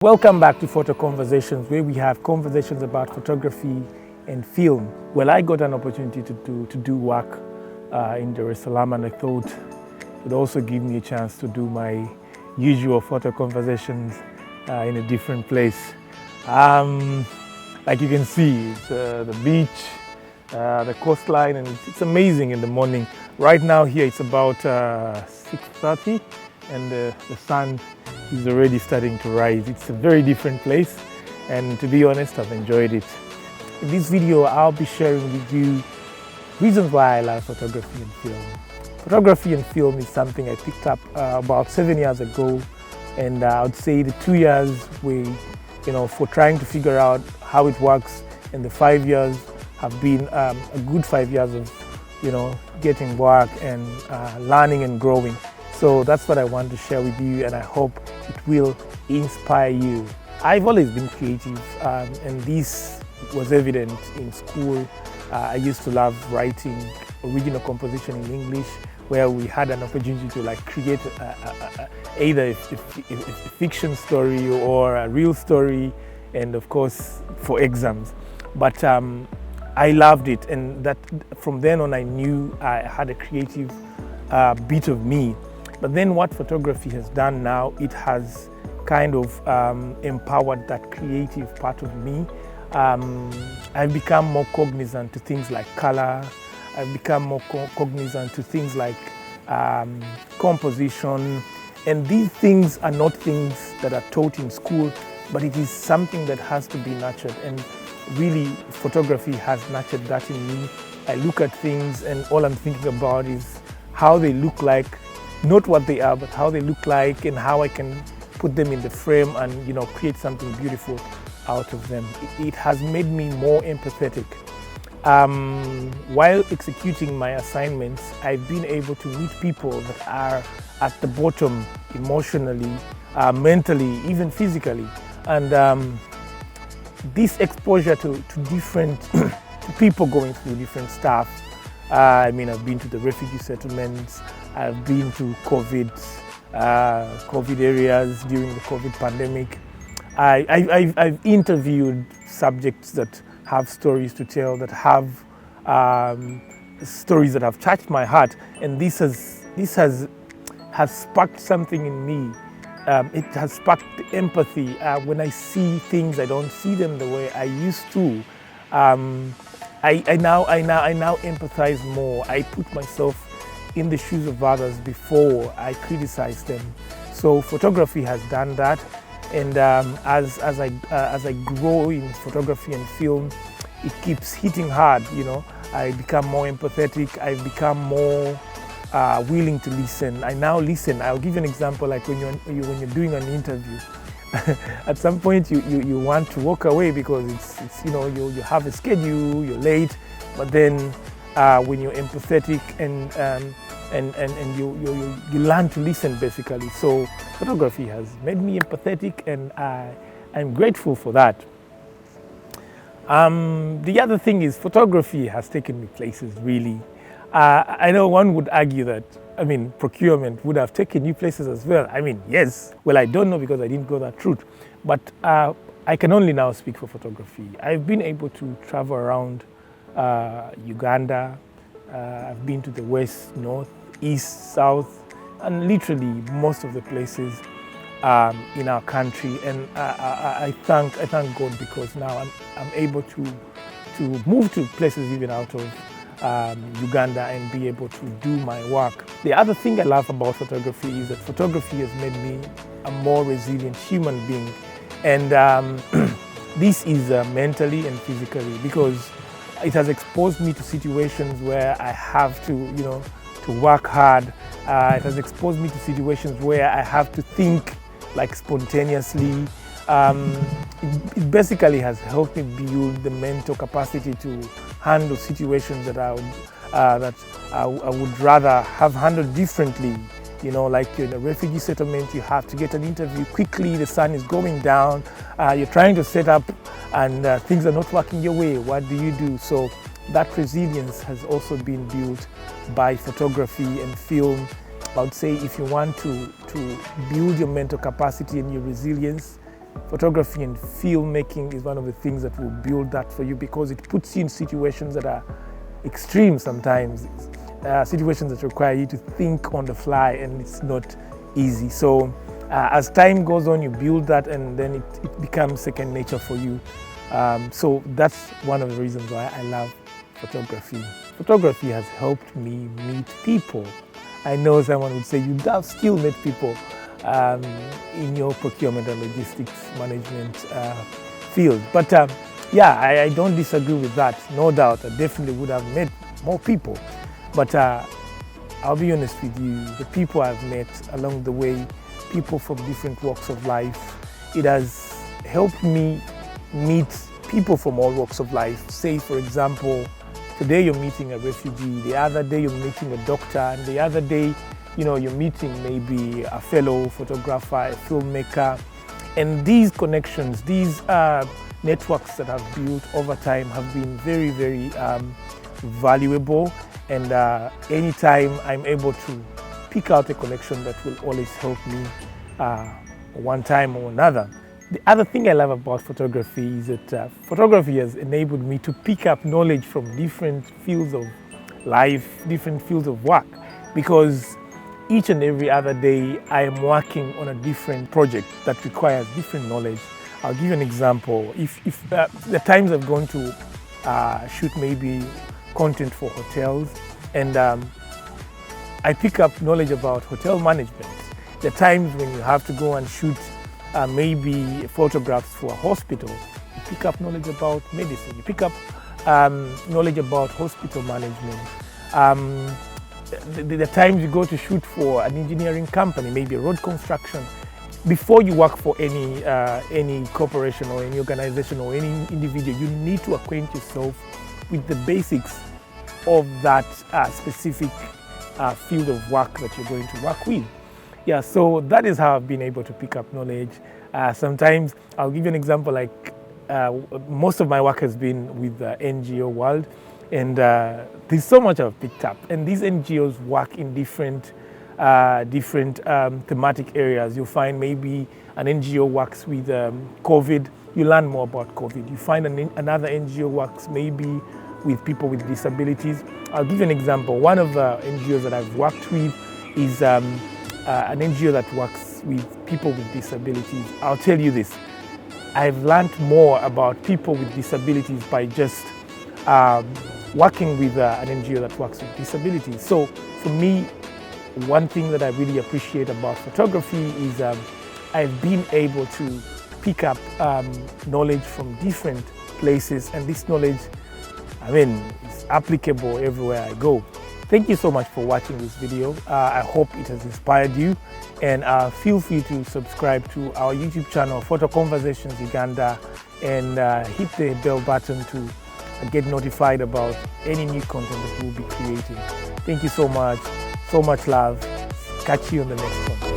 Welcome back to Photo Conversations, where we have conversations about photography and film. Well, I got an opportunity to do work in Dar es Salaam, and I thought it would also give me a chance to do my usual photo conversations in a different place. Like you can see, it's the beach, the coastline, and it's amazing in the morning. Right now here it's about 6:30, and the sun is already starting to rise. It's a very different place, and to be honest, I've enjoyed it. In this video, I'll be sharing with you reasons why I love photography and film. Photography and film is something I picked up about 7 years ago, and I would say the 2 years for trying to figure out how it works, and the 5 years have been a good 5 years of getting work and learning and growing. So that's what I want to share with you, and I hope it will inspire you. I've always been creative, and this was evident in school. I used to love writing original composition in English, where we had an opportunity to create either a fiction story or a real story, and of course for exams. But I loved it, and that from then on I knew I had a creative bit of me. But then what photography has done now, it has kind of empowered that creative part of me. I've become more cognizant to things like color. I've become more cognizant to things like composition. And these things are not things that are taught in school, but it is something that has to be nurtured. And really, photography has nurtured that in me. I look at things and all I'm thinking about is how they look like, not what they are, but how they look like, and how I can put them in the frame and create something beautiful out of them. It has made me more empathetic. While executing my assignments, I've been able to meet people that are at the bottom emotionally, mentally, even physically. And this exposure to different to people going through different stuff. I've been to the refugee settlements. I've been to COVID areas during the COVID pandemic. I've interviewed subjects that have stories to tell, that have stories that have touched my heart, and this has sparked something in me. It has sparked empathy. When I see things, I don't see them the way I used to. I now empathize more. I put myself in the shoes of others before I criticize them. So photography has done that, and as I grow in photography and film, it keeps hitting hard. I become more empathetic. I become more willing to listen. I now listen. I'll give you an example. Like when you're doing an interview, at some point you want to walk away because it's you have a schedule, you're late, but then when you're empathetic and you learn to listen, basically. So photography has made me empathetic, and I'm grateful for that. The other thing is photography has taken me places, really. I know one would argue that procurement would have taken you places as well. Yes. Well, I don't know because I didn't go that route, but I can only now speak for photography. I've been able to travel around Uganda. I've been to the west, north, east, south, and literally most of the places in our country. And I thank God, because now I'm able to move to places even out of Uganda and be able to do my work. The other thing I love about photography is that photography has made me a more resilient human being, and this is mentally and physically, because it has exposed me to situations where I have to work hard. It has exposed me to situations where I have to think spontaneously. It basically has helped me build the mental capacity to handle situations that I would rather have handled differently. Like you're in a refugee settlement, you have to get an interview quickly, the sun is going down, you're trying to set up and things are not working your way. What do you do? So that resilience has also been built by photography and film. I would say if you want to build your mental capacity and your resilience, photography and filmmaking is one of the things that will build that for you, because it puts you in situations that are extreme sometimes, situations that require you to think on the fly, and it's not easy. So as time goes on, you build that, and then it becomes second nature for you. So that's one of the reasons why I love photography. Photography has helped me meet people. I know someone would say you have still met people in your procurement and logistics management field. But yeah, I don't disagree with that. No doubt, I definitely would have met more people. But I'll be honest with you, the people I've met along the way, people from different walks of life, it has helped me meet people from all walks of life. Say, for example, today you're meeting a refugee, the other day you're meeting a doctor, and the other day, you're meeting maybe a fellow photographer, a filmmaker. And these connections, these networks that I've built over time have been very, very valuable. And anytime I'm able to pick out a connection, that will always help me one time or another. The other thing I love about photography is that photography has enabled me to pick up knowledge from different fields of life, different fields of work, because each and every other day I am working on a different project that requires different knowledge. I'll give you an example. If the times I've gone to shoot maybe content for hotels, and I pick up knowledge about hotel management. The times when you have to go and shoot maybe photographs for a hospital, you pick up knowledge about medicine, you pick up knowledge about hospital management. The times you go to shoot for an engineering company, maybe road construction, before you work for any corporation or any organization or any individual, you need to acquaint yourself with the basics of that specific field of work that you're going to work with. Yeah, so that is how I've been able to pick up knowledge. Sometimes, I'll give you an example, like most of my work has been with the NGO world, and there's so much I've picked up. And these NGOs work in different thematic areas. You'll find maybe an NGO works with COVID, you learn more about COVID. You find another NGO works maybe with people with disabilities. I'll give you an example. One of the NGOs that I've worked with is an NGO that works with people with disabilities. I'll tell you this, I've learned more about people with disabilities by just working with an NGO that works with disabilities. So for me, one thing that I really appreciate about photography is I've been able to pick up knowledge from different places, and this knowledge, is applicable everywhere I go. Thank you so much for watching this video. I hope it has inspired you, and feel free to subscribe to our YouTube channel, Photo Conversations Uganda, and hit the bell button to get notified about any new content that we'll be creating. Thank you so much love. Catch you on the next one.